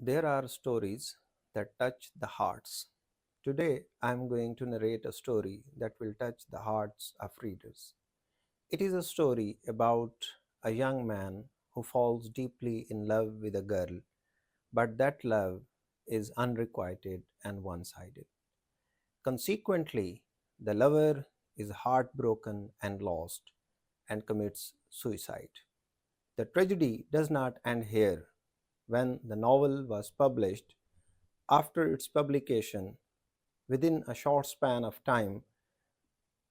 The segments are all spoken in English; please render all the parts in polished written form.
There are stories that touch the hearts. Today, I am going to narrate a story that will touch the hearts of readers. It is a story about a young man who falls deeply in love with a girl, but that love is unrequited and one sided. Consequently, the lover is heartbroken and lost and commits suicide. The tragedy does not end here. When the novel was published, after its publication, within a short span of time,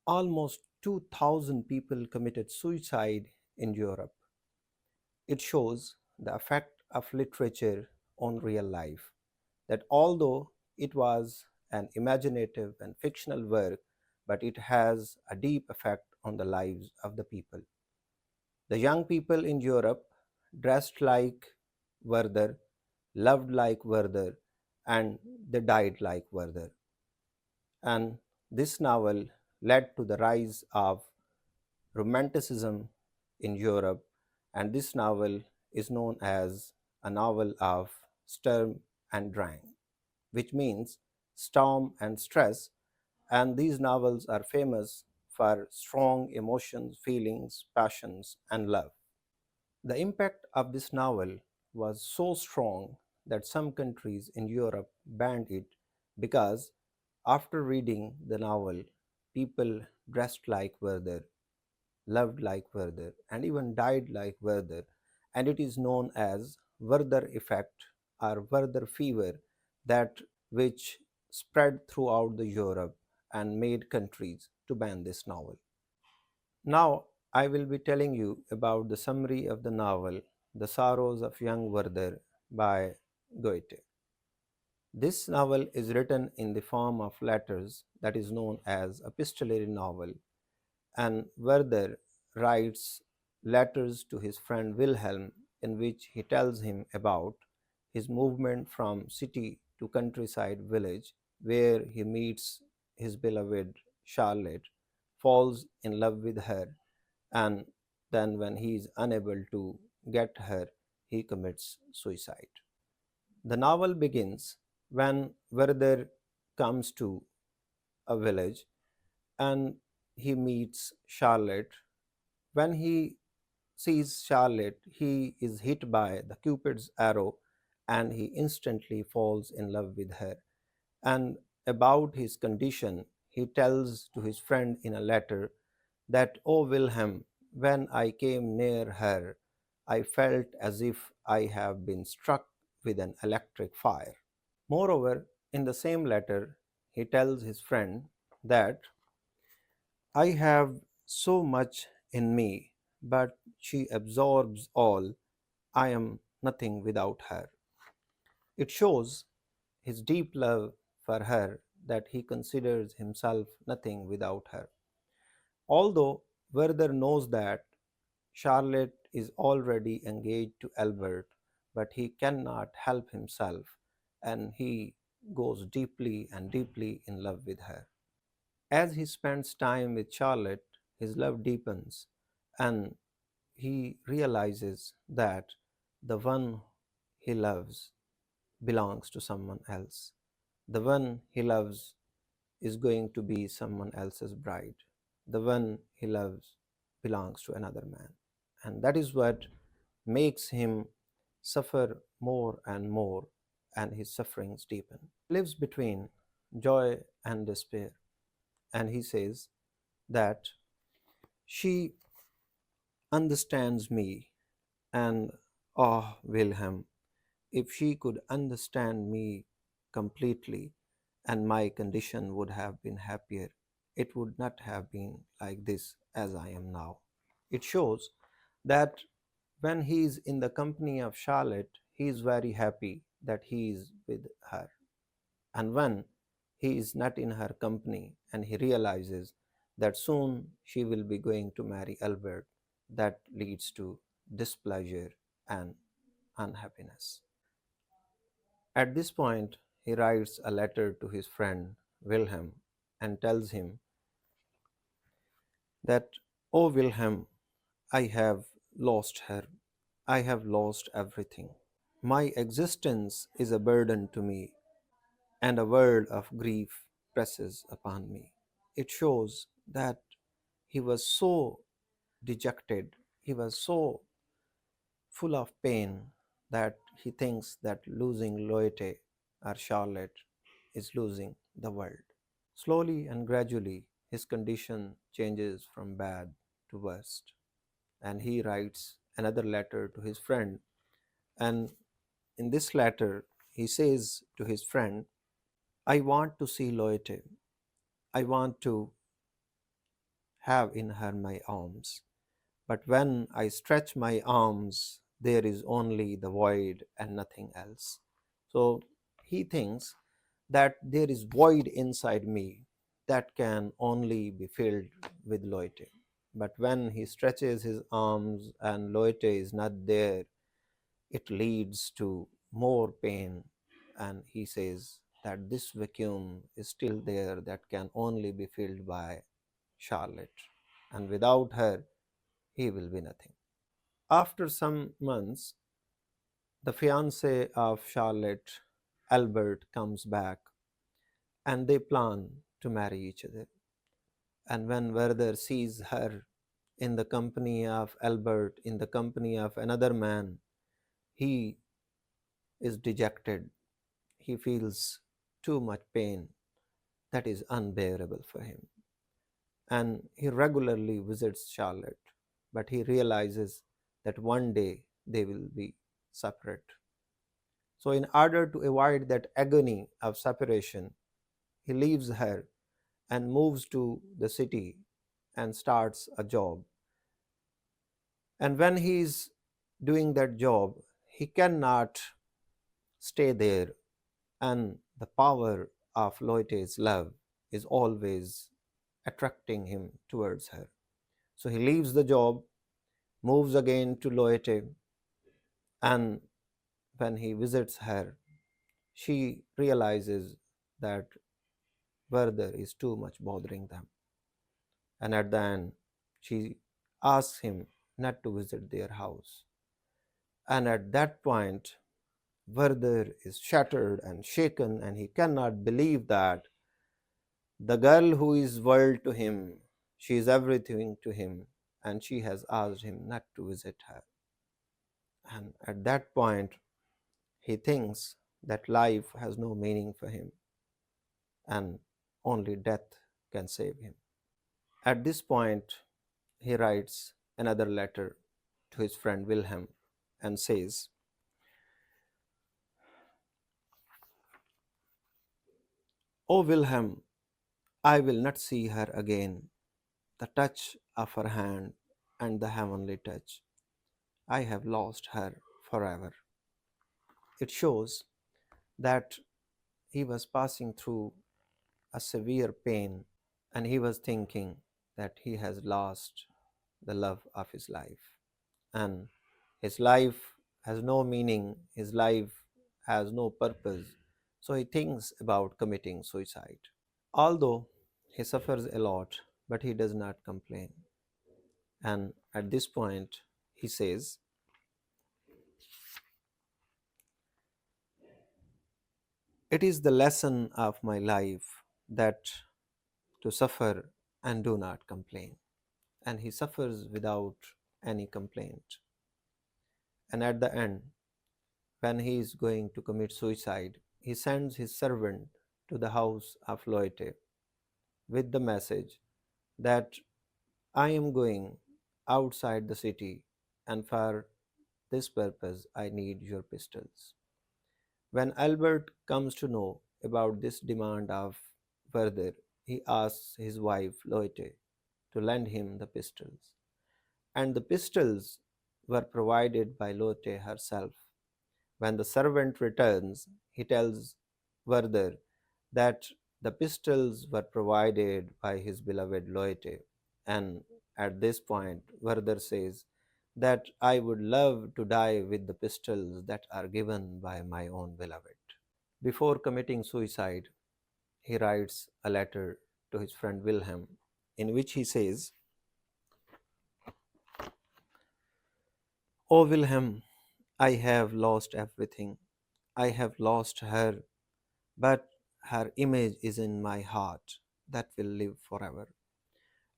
almost 2,000 people committed suicide in Europe. It shows the effect of literature on real life, that although it was an imaginative and fictional work, but it has a deep effect on the lives of the people. The young people in Europe dressed like Werther, loved like Werther, and they died like Werther. And this novel led to the rise of Romanticism in Europe, and this novel is known as a novel of Sturm and Drang, which means storm and stress. And these novels are famous for strong emotions, feelings, passions, and love. The impact of this novel was so strong that some countries in Europe banned it because after reading the novel, people dressed like Werther, loved like Werther, and even died like Werther, and it is known as Werther effect or Werther fever, that which spread throughout the Europe and made countries to ban this novel. Now I will be telling you about the summary of the novel The Sorrows of Young Werther by Goethe. This novel is written in the form of letters, that is known as epistolary novel, and Werther writes letters to his friend Wilhelm in which he tells him about his movement from city to countryside village, where he meets his beloved Charlotte, falls in love with her, and then when he is unable to get her, he commits suicide. The novel begins when Werther comes to a village and he meets Charlotte. When he sees Charlotte, he is hit by the Cupid's arrow and he instantly falls in love with her. And about his condition, he tells to his friend in a letter that, "O Wilhelm, when I came near her, I felt as if I have been struck with an electric fire." Moreover, in the same letter, he tells his friend that, "I have so much in me, but she absorbs all. I am nothing without her." It shows his deep love for her, that he considers himself nothing without her. Although Werther knows that Charlotte is already engaged to Albert, but he cannot help himself and he goes deeply and deeply in love with her. As he spends time with Charlotte, his love deepens and he realizes that the one he loves belongs to someone else. The one he loves is going to be someone else's bride. The one he loves belongs to another man. And that is what makes him suffer more and more, and his sufferings deepen. Lives between joy and despair. And he says that she understands me, and oh, Wilhelm, if she could understand me completely, and my condition would have been happier, it would not have been like this as I am now. It shows that when he is in the company of Charlotte, he is very happy that he is with her. And when he is not in her company and he realizes that soon she will be going to marry Albert, that leads to displeasure and unhappiness. At this point, he writes a letter to his friend Wilhelm and tells him that, "Oh Wilhelm, I have lost her. I have lost everything. My existence is a burden to me, and a world of grief presses upon me. It shows that he was so dejected, he was so full of pain that he thinks that losing Loite or Charlotte is losing the world. Slowly and gradually, his condition changes from bad to worst, and he writes another letter to his friend. And in this letter, he says to his friend, I want to see Loite. I want to have in her my arms. But when I stretch my arms, there is only the void and nothing else. So he thinks that there is void inside me that can only be filled with Loite. But when he stretches his arms and Loite is not there, it leads to more pain. And he says that this vacuum is still there that can only be filled by Charlotte. And without her, he will be nothing. After some months, the fiance of Charlotte, Albert, comes back and they plan to marry each other. And when Werther sees her in the company of Albert, in the company of another man, he is dejected. He feels too much pain that is unbearable for him. And he regularly visits Charlotte, but he realizes that one day they will be separate. So, in order to avoid that agony of separation, he leaves her and moves to the city and starts a job. And when he is doing that job, he cannot stay there, and the power of Loite's love is always attracting him towards her. So he leaves the job, moves again to Loite, and when he visits her, she realizes that Werther is too much bothering them. And at the end, she asks him not to visit their house. And at that point, Werther is shattered and shaken, and he cannot believe that the girl who is world to him, she is everything to him, and she has asked him not to visit her. And at that point, he thinks that life has no meaning for him, and only death can save him. At this point, he writes another letter to his friend Wilhelm and says, O Wilhelm, I will not see her again. The touch of her hand and the heavenly touch. I have lost her forever. It shows that he was passing through a severe pain and he was thinking that he has lost the love of his life. And his life has no meaning, his life has no purpose. So he thinks about committing suicide. Although he suffers a lot, but he does not complain. And at this point, he says, it is the lesson of my life that to suffer and do not complain. And he suffers without any complaint. And at the end, when he is going to commit suicide, he sends his servant to the house of Loite with the message that I am going outside the city, and for this purpose I need your pistols. When Albert comes to know about this demand of Werther, he asks his wife Loite to lend him the pistols. And the pistols were provided by Lotte herself. When the servant returns, he tells Werther that the pistols were provided by his beloved Lotte. And at this point, Werther says that I would love to die with the pistols that are given by my own beloved. Before committing suicide, he writes a letter to his friend Wilhelm in which he says, O Wilhelm, I have lost everything. I have lost her, but her image is in my heart that will live forever.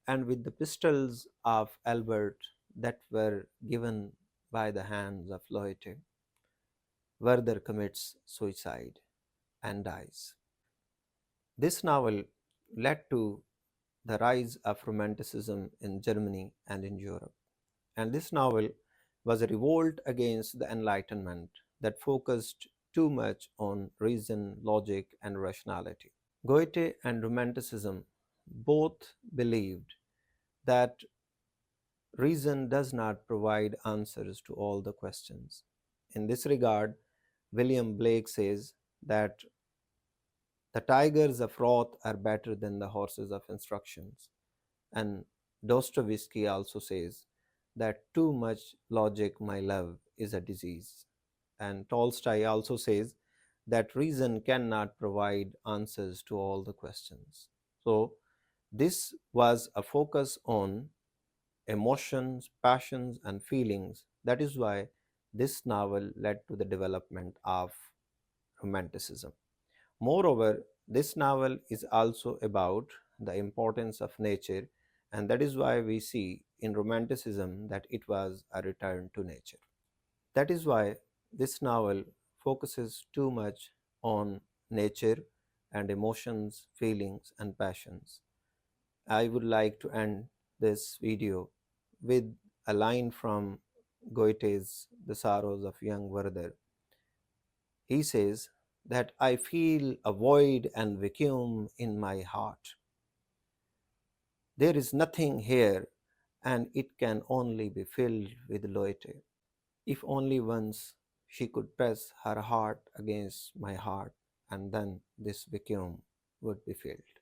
And with the pistols of Albert that were given by the hands of Lotte, Werther commits suicide and dies. This novel led to the rise of Romanticism in Germany and in Europe. And this novel was a revolt against the Enlightenment that focused too much on reason, logic, and rationality. Goethe and Romanticism both believed that reason does not provide answers to all the questions. In this regard, William Blake says that the tigers of wrath are better than the horses of instructions. And Dostoevsky also says that too much logic, my love, is a disease. And Tolstoy also says that reason cannot provide answers to all the questions. So, this was a focus on emotions, passions, and feelings. That is why this novel led to the development of Romanticism. Moreover, this novel is also about the importance of nature, and that is why we see in Romanticism that it was a return to nature. That is why this novel focuses too much on nature and emotions, feelings, and passions. I would like to end this video with a line from Goethe's The Sorrows of Young Werther. He says that I feel a void and vacuum in my heart. There is nothing here, and it can only be filled with Loite. If only once she could press her heart against my heart, and then this vacuum would be filled.